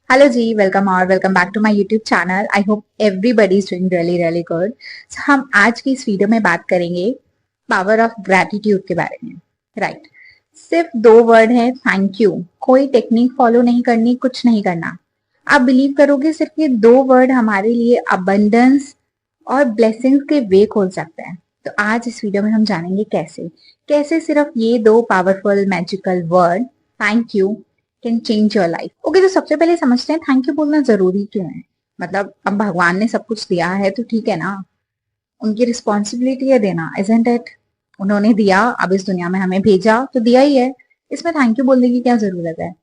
Hello जी, welcome और welcome back to my YouTube channel. I hope everybody is doing really really good. हम आज की इस वीडियो में बात करेंगे पावर ऑफ ग्रैटिट्यूड के बारे में। राइट, सिर्फ दो वर्ड है, थैंक यू। कोई टेक्निक फॉलो नहीं करनी, कुछ नहीं करना। आप बिलीव करोगे, सिर्फ ये दो वर्ड हमारे लिए अबंडेंस और ब्लेसिंग्स के वे खोल सकते हैं। तो आज इस वीडियो में हम जानेंगे कैसे कैसे सिर्फ ये दो powerful magical word thank you can change your life. Okay, तो सबसे पहले समझते हैं थैंक यू बोलना जरूरी क्यों है। मतलब अब भगवान ने सब कुछ दिया है तो ठीक है ना, उनकी रिस्पॉन्सिबिलिटी है देना, इजंट इट। उन्होंने दिया, अब इस दुनिया में हमें भेजा तो दिया ही है। इसमें थैंक यू बोलने की क्या जरूरत है।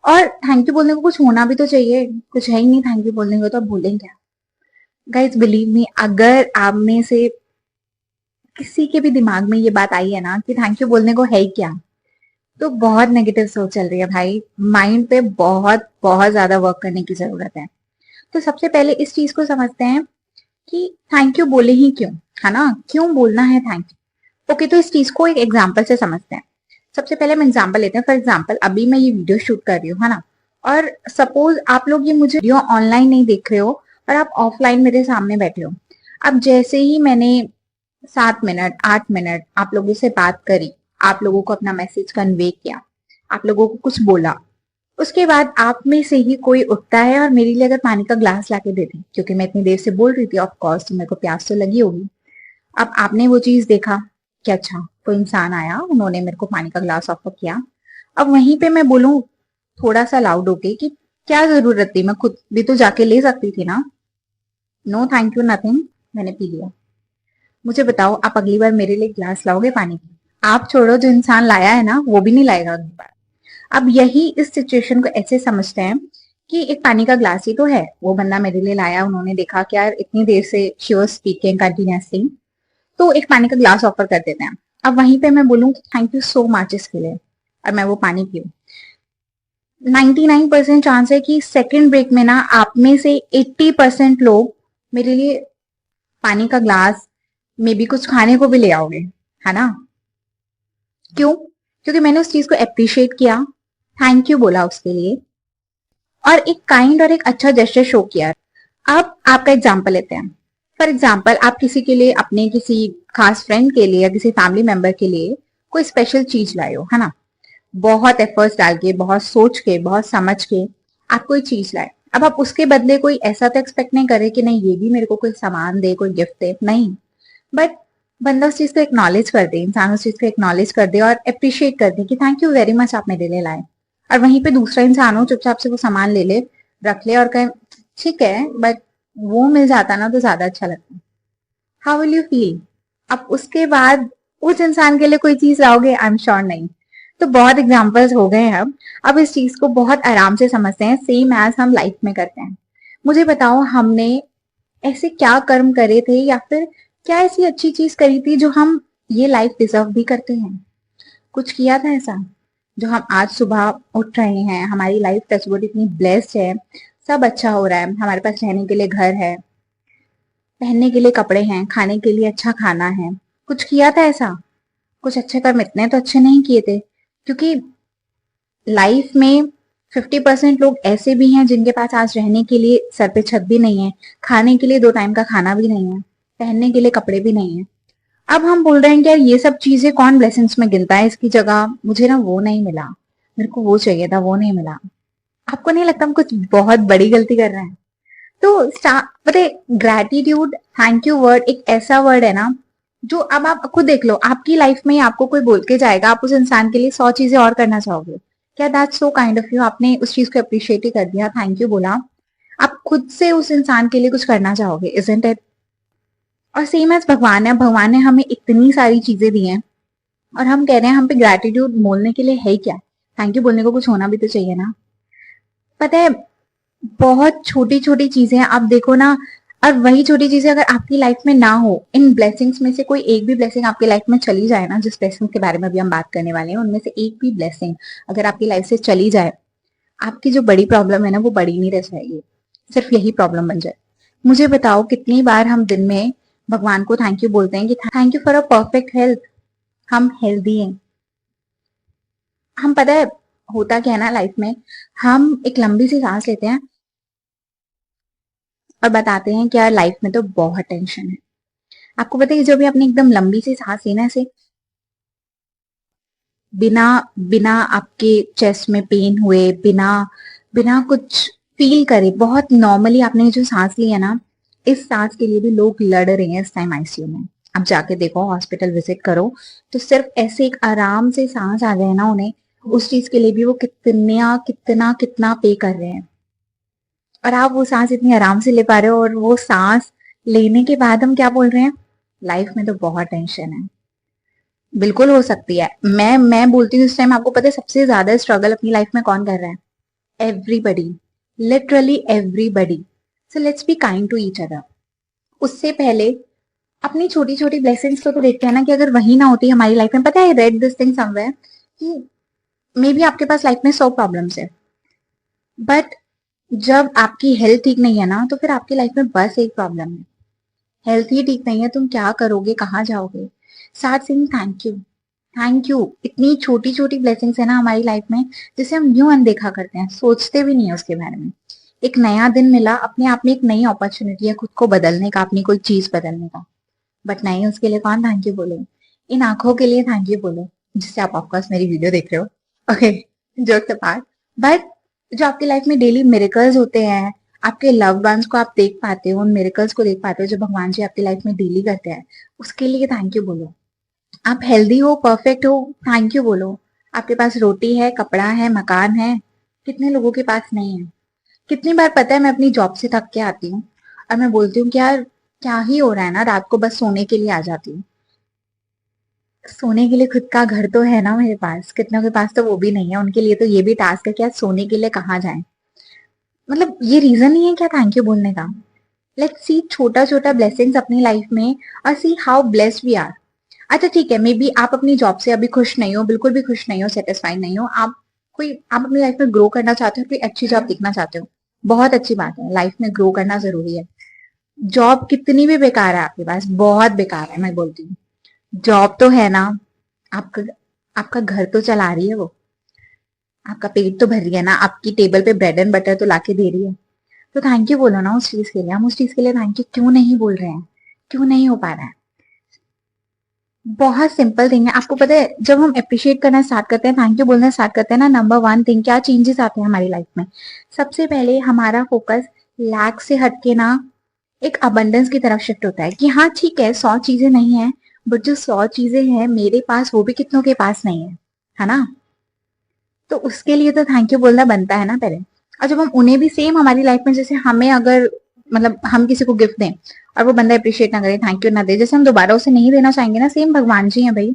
और थैंक यू बोलने को कुछ होना भी तो चाहिए, कुछ है ही नहीं थैंक यू बोलने को, तो अब बोलें क्या। गाइज बिलीव मी, अगर आप में से किसी के भी दिमाग में ये बात आई है ना कि थैंक यू बोलने को है ही क्या, तो बहुत नेगेटिव सोच चल रही है भाई। माइंड पे बहुत बहुत ज्यादा वर्क करने की जरूरत है। तो सबसे पहले इस चीज को समझते हैं कि थैंक यू बोले ही क्यों, है ना, क्यों बोलना है थैंक यू। ओके, तो इस चीज को एक एग्जाम्पल से समझते हैं। सबसे पहले हम एग्जाम्पल लेते हैं। फॉर एग्जाम्पल, अभी मैं ये वीडियो शूट कर रही हूँ, है ना, और सपोज आप लोग ये मुझे वीडियो ऑनलाइन नहीं देख रहे हो और आप ऑफलाइन मेरे सामने बैठे हो। अब जैसे ही मैंने 7 मिनट 8 मिनट आप लोगों से बात करी, आप लोगों को अपना मैसेज कन्वे किया, आप लोगों को कुछ बोला, उसके बाद आप में से ही कोई उठता है और मेरे लिए अगर पानी का ग्लास लाके दे दे, क्योंकि मैं इतनी देर से बोल रही थी, ऑफ कोर्स तो मेरे को प्यास तो लगी होगी। अब आपने वो चीज देखा कि अच्छा कोई इंसान आया, उन्होंने मेरे को पानी का ग्लास ऑफर किया। अब वहीं पे मैं बोलूं थोड़ा सा लाउड होके कि क्या जरूरत थी, मैं खुद भी तो जाके ले सकती थी ना। नो थैंक यू नथिंग, मैंने पी लिया। मुझे बताओ, आप अगली बार मेरे लिए ग्लास लाओगे पानी की? आप छोड़ो, जो इंसान लाया है ना वो भी नहीं लाएगा अगली बार। अब यही इस सिचुएशन को ऐसे समझते हैं कि एक पानी का ग्लास ही तो है, वो बंदा मेरे लिए लाया, उन्होंने देखा कि यार इतनी देर से शी वाज स्पीकिंग कंटिन्यूअसली, तो एक पानी का ग्लास ऑफर कर देते हैं। अब वहीं पे मैं बोलूँ थैंक यू सो मच इसके लिए, और मैं वो पानी पीऊं, 99% चांस है कि सेकेंड ब्रेक में ना आप में से 80% लोग मेरे लिए पानी का ग्लास, मे बी कुछ खाने को भी ले आओगे, है ना। क्यों? क्योंकि मैंने उस चीज को अप्रिशिएट किया, थैंक यू बोला उसके लिए, और एक काइंड और एक अच्छा जेस्चर शो किया। अब आपका एग्जाम्पल लेते हैं। फॉर एग्जाम्पल, आप किसी के लिए, अपने किसी खास फ्रेंड के लिए या किसी फैमिली मेंबर के लिए कोई स्पेशल चीज लाए हो, है ना, बहुत एफर्ट्स डाल के, बहुत सोच के, बहुत समझ के आप कोई चीज लाए। अब आप उसके बदले कोई ऐसा तो एक्सपेक्ट नहीं करे कि नहीं ये भी मेरे को कोई सामान दे, कोई गिफ्ट दे, नहीं। बट बंदा उस चीज को एक्नॉलेज कर दे, इंसान उस चीज को एक्नॉलेज कर दे और अप्रिशिएट कर दे कि थैंक यू वेरी मच, आप मेरे लिए लाए। और वहीं पे दूसरा इंसान हो, चुपचाप से वो सामान ले ले, रख ले और कहे ठीक है, बट वो मिल जाता ना तो ज्यादा अच्छा लगता। How will you feel? अब उसके बाद उस इंसान के लिए कोई चीज लाओगे? आई एम श्योर नहीं। तो बहुत एग्जाम्पल्स हो गए हैं। अब इस चीज को बहुत आराम से समझते हैं, सेम एज हम लाइफ में करते हैं। मुझे बताओ, हमने ऐसे क्या कर्म करे थे या फिर क्या ऐसी अच्छी चीज करी थी जो हम ये लाइफ डिजर्व भी करते हैं? कुछ किया था ऐसा जो हम आज सुबह उठ रहे हैं, हमारी लाइफ टचवुड इतनी ब्लेस्ड है, सब अच्छा हो रहा है, हमारे पास रहने के लिए घर है, पहनने के लिए कपड़े हैं, खाने के लिए अच्छा खाना है। कुछ किया था ऐसा? कुछ अच्छे कर्म इतने तो अच्छे नहीं किए थे, क्योंकि लाइफ में 50% लोग ऐसे भी हैं जिनके पास आज रहने के लिए सर पे छत भी नहीं है, खाने के लिए 2 टाइम का खाना भी नहीं है, पहनने के लिए कपड़े भी नहीं है। अब हम बोल रहे हैं कि यार ये सब चीजें कौन ब्लेसिंग्स में गिनता है, इसकी जगह मुझे ना वो नहीं मिला, मेरे को वो चाहिए था, वो नहीं मिला। आपको नहीं लगता हम कुछ बहुत बड़ी गलती कर रहे हैं? तो पता है, ग्रेटिट्यूड, थैंक यू वर्ड एक ऐसा वर्ड है ना, जो अब आप खुद देख लो, आपकी लाइफ में आपको कोई बोल के जाएगा, आप उस इंसान के लिए 100 चीजें और करना चाहोगे। क्या that's so kind of you, आपने उस चीज को अप्रिशिएट ही कर दिया, थैंक यू बोला, आप खुद से उस इंसान के लिए कुछ करना चाहोगे, इजंट इट। और सेम एज भगवान है, भगवान ने हमें इतनी सारी चीजें दी हैं और हम कह रहे हैं हम पे ग्रेटिट्यूड बोलने के लिए है क्या। थैंक यू बोलने को कुछ होना भी तो चाहिए ना। पता है, बहुत छोटी छोटी चीजें हैं, आप देखो ना। और वही छोटी चीजें अगर आपकी लाइफ में ना हो, इन ब्लेसिंग्स में से कोई एक भी ब्लेसिंग आपकी लाइफ में चली जाए ना, जिस ब्लेसिंग के बारे में अभी हम बात करने वाले हैं उनमें से एक भी ब्लेसिंग अगर आपकी लाइफ से चली जाए, आपकी जो बड़ी प्रॉब्लम है ना वो बड़ी नहीं रह जाएगी, सिर्फ यही प्रॉब्लम बन जाए। मुझे बताओ, कितनी बार हम दिन में भगवान को थैंक यू बोलते हैं कि thank you for a perfect health, हम हेल्दी हैं। हम, पता है, होता क्या है ना लाइफ में, हम एक लंबी सी सांस लेते हैं और बताते हैं कि यार लाइफ में तो बहुत टेंशन है। आपको पता है कि जो भी आपने एकदम लंबी सी सांस ली ना, ऐसे बिना बिना आपके चेस्ट में पेन हुए, बिना बिना कुछ फील करे, बहुत नॉर्मली आपने जो सांस ली है ना, इस सांस के लिए भी लोग लड़ रहे हैं इस टाइम आईसीयू में। आप जाके देखो, हॉस्पिटल विजिट करो, तो सिर्फ ऐसे एक आराम से सांस आ जाए ना उन्हें, उस चीज के लिए भी वो कितना कितना कितना पे कर रहे हैं। और आप वो सांस इतनी आराम से ले पा रहे हो, और वो सांस लेने के बाद हम क्या बोल रहे हैं, लाइफ में तो बहुत टेंशन है। बिल्कुल हो सकती है। मैं बोलती हूँ इस टाइम, आपको पता है सबसे ज्यादा स्ट्रगल अपनी लाइफ में कौन कर रहा है? Everybody, literally everybody. So let's be kind to each other. उससे पहले अपनी छोटी छोटी ब्लेसिंग्स तो देखते हैं ना, कि अगर वही ना होती हमारी लाइफ में। पता है, रेड दिस थिंग समवेयर कि मे बी आपके पास लाइफ में 100 प्रॉब्लम्स है, बट जब आपकी हेल्थ ठीक नहीं है ना, तो फिर आपकी लाइफ में बस एक प्रॉब्लम है। हेल्थ ही ठीक नहीं है, तुम क्या करोगे, कहाँ जाओगे? Start saying thank you. Thank you. इतनी छोटी छोटी ब्लेसिंग्स है ना हमारी लाइफ में, जिसे हम यूं अनदेखा करते हैं, सोचते भी नहीं है उसके बारे में। एक नया दिन मिला, अपने आप में एक नई अपॉर्चुनिटी है खुद को बदलने का, अपनी कोई चीज बदलने का, बट नहीं, उसके लिए कौन थैंक यू बोले? इन आंखों के लिए थैंक यू बोलो, जिससे आप ऑफकोर्स मेरी वीडियो देख रहे हो। Okay, jokes apart. बट जो आपकी लाइफ में डेली मिरेकल्स होते हैं, आपके लव्ड वंस को आप देख पाते हो, उन मिरेकल्स को देख पाते हो जो भगवान जी आपकी लाइफ में डेली करते हैं, उसके लिए थैंक यू बोलो। आप हेल्दी हो, परफेक्ट हो, थैंक यू बोलो। आपके पास रोटी है, कपड़ा है, मकान है, कितने लोगों के पास नहीं है? कितनी बार पता है मैं अपनी जॉब से थक के आती हूँ और मैं बोलती हूँ कि यार क्या ही हो रहा है ना, रात को बस सोने के लिए आ जाती हूँ। सोने के लिए खुद का घर तो है ना मेरे पास, कितनों के पास तो वो भी नहीं है, उनके लिए तो ये भी टास्क है कि आज सोने के लिए कहाँ जाए। मतलब ये रीजन नहीं है क्या थैंक यू बोलने का? लेट्स सी छोटा छोटा ब्लेसिंग्स अपनी लाइफ में, और see how blessed we are. अच्छा ठीक है, मे बी आप अपनी जॉब से अभी खुश नहीं हो, बिल्कुल भी खुश नहीं हो, सेटिस्फाइड नहीं हो, आप अपनी लाइफ में ग्रो करना चाहते हो, कोई अच्छी जॉब देखना चाहते हो, बहुत अच्छी बात है, लाइफ में ग्रो करना जरूरी है। जॉब कितनी भी बेकार है आपके पास, बहुत बेकार है मैं बोलती हूँ, जॉब तो है ना, आपका आपका घर तो चला रही है वो, आपका पेट तो भर रही है ना, आपकी टेबल पे ब्रेड एंड बटर तो लाके दे रही है। तो थैंक यू बोलो ना उस चीज के लिए। हम उस चीज के लिए थैंक यू क्यों नहीं बोल रहे हैं? क्यों नहीं हो पा रहा है? बहुत सिंपल थिंग है। आपको पता है, जब हम अप्रिशिएट करना स्टार्ट करते हैं, थैंक यू बोलना स्टार्ट करते हैं ना, नंबर वन थिंग क्या चेंजेस आते हैं हमारी लाइफ में? सबसे पहले हमारा फोकस लैक से हटके ना एक अबंडेंस की तरफ शिफ्ट होता है, कि हाँ ठीक है 100 चीजें नहीं है, बट जो 100 चीजें हैं मेरे पास, वो भी कितनों के पास नहीं है ना? तो उसके लिए तो थैंक यू बोलना बनता है ना पहले। और जब हम उन्हें भी सेम हमारी लाइफ में, जैसे हमें अगर मतलब हम किसी को गिफ्ट दें और वो बंदा अप्रिशिएट ना करे, थैंक यू ना दे, जैसे हम दोबारा उसे नहीं देना चाहेंगे ना, सेम भगवान जी हैं भाई,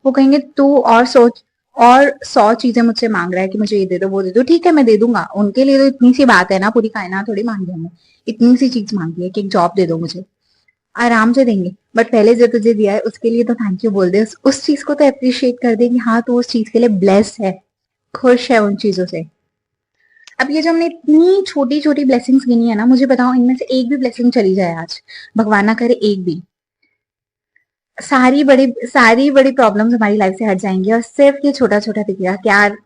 वो कहेंगे तू और सोच, और 100 चीजें मुझसे मांग रहा है कि मुझे ये दे दो, वो दे दो, ठीक है मैं दे दूंगा। उनके लिए तो इतनी सी बात है ना, पूरी कायनात थोड़ी मांगी हमें, इतनी सी चीज मांगी है कि एक जॉब दे दो मुझे, आराम से देंगे। बट पहले जो तुझे दिया है उसके लिए तो थैंक यू बोल दे, उस चीज को तो अप्रिशिएट कर दे कि हाँ तू उस चीज के लिए ब्लेस्ड है, खुश है उन चीजों से। अब ये जो हमने इतनी छोटी छोटी ब्लेसिंग्स गिनी है ना, मुझे बताओ इनमें से एक भी ब्लेसिंग चली जाए आज, भगवान ना करे एक भी, सारी बड़ी प्रॉब्लम्स हमारी लाइफ से हट जाएंगी, और सिर्फ ये छोटा छोटा दिखेगा कि यार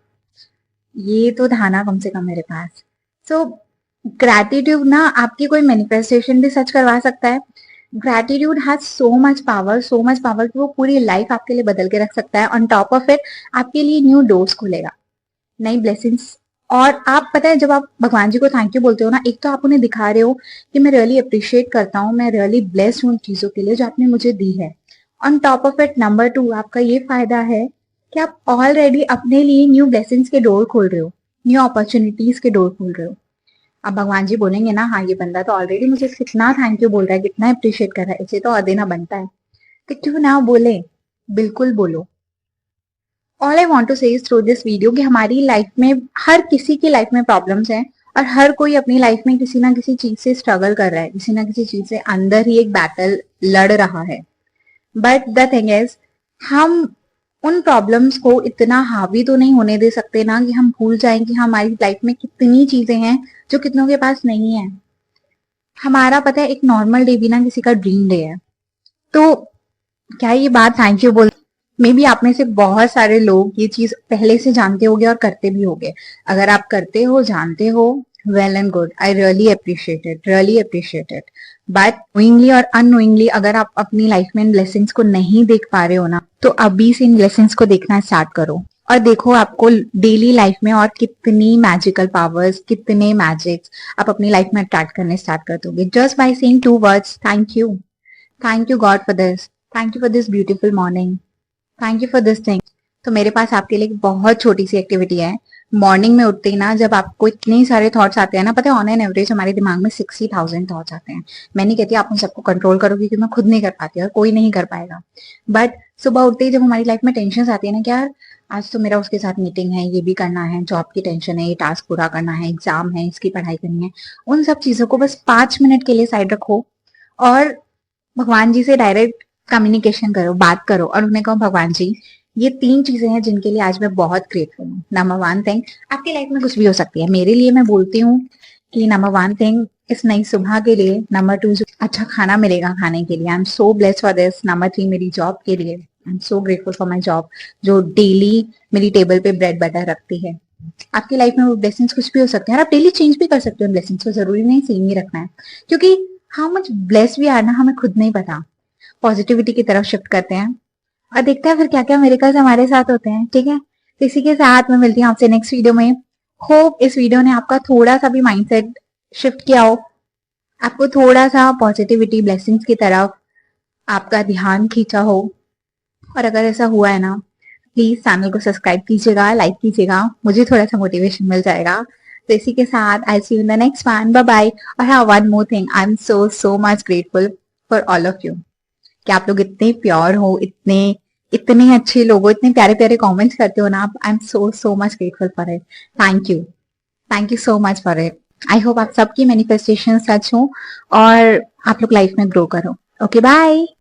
ये तो था ना कम से कम मेरे पास। सो ग्रैटिट्यूड ना आपकी कोई मैनिफेस्टेशन भी सच करवा सकता है। Gratitude has so much power कि वो पूरी लाइफ आपके लिए बदल के रख सकता है। ऑन टॉप ऑफ इट, आपके लिए न्यू डोर्स खोलेगा, नई ब्लेसिंग्स। और आप पता है, जब आप भगवान जी को थैंक यू बोलते हो ना, एक तो आप उन्हें दिखा रहे हो कि मैं रियली अप्रिशिएट करता हूँ, मैं रियली ब्लेस्ड हूँ उन चीजों के लिए जो आपने मुझे दी है। On top of it, number two, आपका ये फायदा है कि आप ऑलरेडी अपने लिए न्यू ब्लेसिंग्स के डोर खोल रहे हो, न्यू अपॉर्चुनिटीज के डोर खोल रहे हो। अब भगवान जी बोलेंगे ना, हाँ ये बंदा तो ऑलरेडी मुझे कितना थैंक यू बोल रहा है, कितना अप्रिशिएट कर रहा है, इसे तो और देना बनता है, तो क्यों ना बोले, बिल्कुल बोलो। ऑल आई वॉन्ट टू से थ्रू दिस वीडियो कि हमारी लाइफ में, हर किसी की लाइफ में प्रॉब्लम्स हैं, और हर कोई अपनी लाइफ में किसी ना किसी चीज से स्ट्रगल कर रहा है, किसी ना किसी चीज से अंदर ही एक बैटल लड़ रहा है। बट द थिंग इज, हम उन प्रॉब्लम्स को इतना हावी तो नहीं होने दे सकते ना कि हम भूल जाएं कि हमारी लाइफ में कितनी चीजें हैं जो कितनों के पास नहीं है। हमारा पता है, एक नॉर्मल डे भी ना किसी का ड्रीम डे है। तो क्या ये बात थैंक यू बोल मे बी आप में से बहुत सारे लोग ये चीज पहले से जानते होगे और करते भी होगे। अगर आप करते हो, जानते हो, well and good, I really appreciate it, really appreciate it. But knowingly और अननोइंगली अगर आप अपनी लाइफ में इन ब्लेसिंग्स को नहीं देख पा रहे हो ना, तो अभी से इन ब्लेसिंग्स को देखना स्टार्ट करो और देखो आपको डेली लाइफ में और कितनी मैजिकल पावर्स, कितने मैजिक्स आप अपनी लाइफ में अट्रैक्ट करने स्टार्ट कर दोगे, just by saying 2 words, thank you God for this, thank you for this beautiful morning, thank you for this thing. तो मेरे पास आपके लिए एक बहुत छोटी सी एक्टिविटी है। मॉर्निंग में उठते ही ना, जब आपको इतने सारे थॉट्स आते हैं ना, पता है ऑन एन एवरेज हमारे दिमाग में 60,000 थॉट्स आते हैं। मैं नहीं कहती आप उन सबको कंट्रोल करो, क्योंकि मैं खुद नहीं कर पाती और कोई नहीं कर पाएगा। बट सुबह उठते ही जब हमारी लाइफ में टेंशन आती है ना कि यार आज तो मेरा उसके साथ मीटिंग है, ये भी करना है, जॉब की टेंशन है, ये टास्क पूरा करना है, एग्जाम है, इसकी पढ़ाई करनी है, उन सब चीजों को बस 5 मिनट के लिए साइड रखो और भगवान जी से डायरेक्ट कम्युनिकेशन करो, बात करो और उन्हें कहो भगवान जी ये 3 चीजें हैं जिनके लिए आज मैं बहुत ग्रेटफुल हूँ। नंबर 1 थिंग, आपकी लाइफ में कुछ भी हो सकती है, मेरे लिए मैं बोलती हूँ कि नंबर 1 थिंग इस नई सुबह के लिए, नंबर 2 जो अच्छा खाना मिलेगा खाने के लिए, आई am so blessed for this, number 3 मेरी जॉब के लिए, आई am so grateful for my job जो डेली मेरी टेबल पे ब्रेड बटर रखती है। आपकी लाइफ में वो ब्लेसिंग्स कुछ भी हो सकते हैं और आप डेली चेंज भी कर सकते हो ब्लेसिंग्स को, जरूरी नहीं सेम ही रखना है, क्योंकि how much blessed we are ना हमें खुद नहीं पता। पॉजिटिविटी की तरफ शिफ्ट करते हैं और देखते हैं फिर क्या क्या मेरेकल्स हमारे साथ होते हैं। ठीक है, तो इसी के साथ मैं मिलती हूँ आपसे नेक्स्ट वीडियो में। होप इस वीडियो ने आपका थोड़ा सा भी माइंडसेट शिफ्ट किया हो, आपको थोड़ा सा पॉजिटिविटी ब्लेसिंग्स की तरफ आपका ध्यान खींचा हो। और अगर ऐसा हुआ है ना, प्लीज चैनल को सब्सक्राइब कीजिएगा, लाइक कीजिएगा, मुझे थोड़ा सा मोटिवेशन मिल जाएगा। तो इसी के साथ I see you in the next one, bye bye. और हाँ, one more thing, I am so so much grateful for all of you कि आप लोग इतने प्योर हो, इतने इतने अच्छे लोग हो, इतने प्यारे प्यारे कमेंट्स करते हो ना आप, आई am so so much grateful for it. Thank you so much for it. I hope आप सबकी मैनिफेस्टेशन सच हो और आप लोग लाइफ में ग्रो करो। Okay bye.